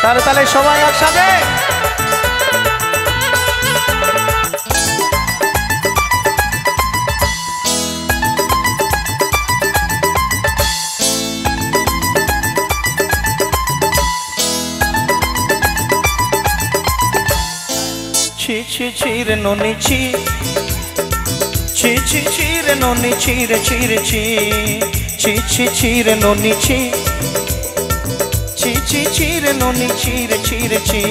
তাহলে তাহলে সবাই একসাথে ছি ছি ছি রে ননি ছি ছি ছি ছি রে ননি ছি রে ছি রে ছি ছি ছি ছি রে ননি ছি ছি ছি ছি রে ননি ছি রে ছি রে ছি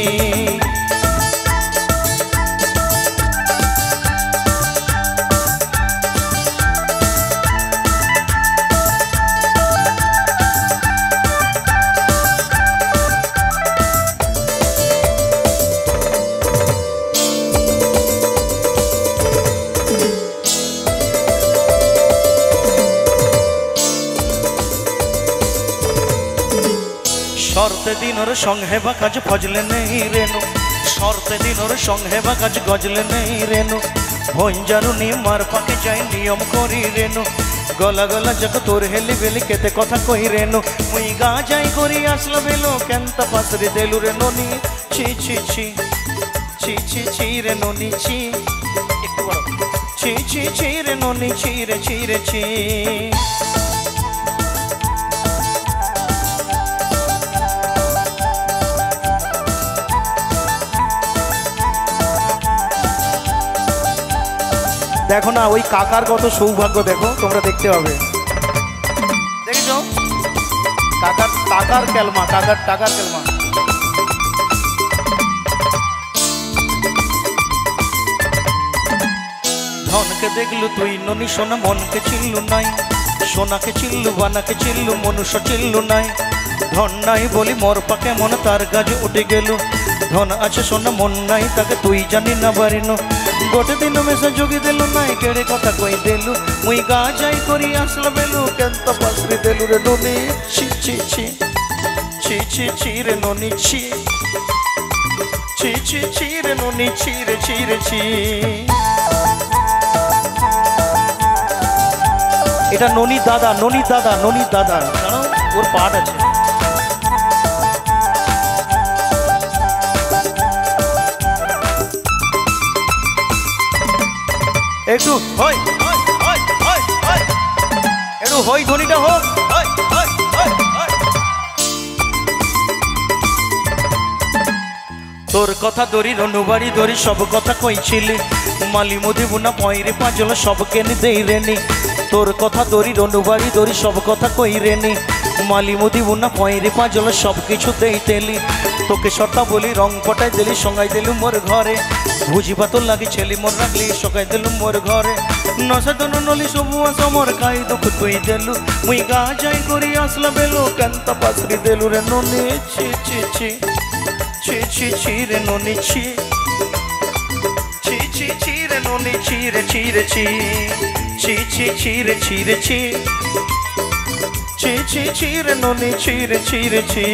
শর্তে দিনর সঙ্গে বা কাজ ফজলে নেই রেনু শর্তে দিনর সঙ্গে বা কাজ গজলে নেই রেনু ভঞ্জারুনি মার পাকে যাই নিয়ম করি রেনু গলা গলা যাক তোর হেলি বেলি কেতে কথা কই রেনু মুই গা যাই করি আসলো বেলো কেনতা পাসরি দেলু রে ননি ছি ছি ছি ছি ছি ছি রে ননি ছি একটু বড় ছি ছি ছি রে ননি ছি রে ছি রে ছি দেখো না ওই কাকার কত সৌভাগ্য দেখো তোমরা দেখতে হবে দেখছো কাকার টাকার কেলমা কাকার টাকার কেলমা ধনকে দেখলু তুই ননি সোনা মনকে চিল্লু নাই সোনাকে চিল্লু বানাকে চিল্লু মনুষ্য চিল্লু নাই ধন নাই বলি মোর পাকে মন তার গাছ উঠে গেল ধন আছে সোনা মন নাই তাকে তুই জানি না বারিনো গোটে দিন মেসে যোগী দেলু নাই কেড়ে কথা কই দেলু মুই গা যাই করি আসলো বেলু কেন্ত পাসরি দেলু রে ননি ছি ছি ছি ছি ছি ছি রে ননি ছি ছি ছি ছি রে ননি ছি রে ছি রে ছি এটা ননি দাদা ননি দাদা ননি দাদা জানো ওর পাঠ আছে একটু হই একটু হই ধ্বনিটা হোক তোর কথা দড়ি রনুবাড়ি দড়ি সব কথা কইছিলি মালি মুদি বুনা পয়রে পাঁচল সব কেনে দেই রেনি তোর কথা দড়ি রনুবাড়ি দড়ি সব কথা কই রেনি মালি মুদি বুনা পয়রে পাঁচল সব কিছু দেই তেলি তোকে সর্তা বলি রং পটাই দিলি সঙ্গাই দিলু মোর ঘরে বুঝিবা তোর লাগি ছেলি মোর রাখলি সকাই দিলু মোর ঘরে নসাদন নলি সবুয়া সমর খাই দুঃখ তুই দেলু মুই গা যাই করি আসলা বেলু কেনতা পাসরি দেলু রে ননি ছি ছি ছি ছি ছি ছি রে ননি ছি ছি ছি ছি রে ননি ছি রে ছি রে ছি ছি ছি ছি রে ছি রে ছি ছি ছি ছি রে ননি ছি রে ছি রে ছি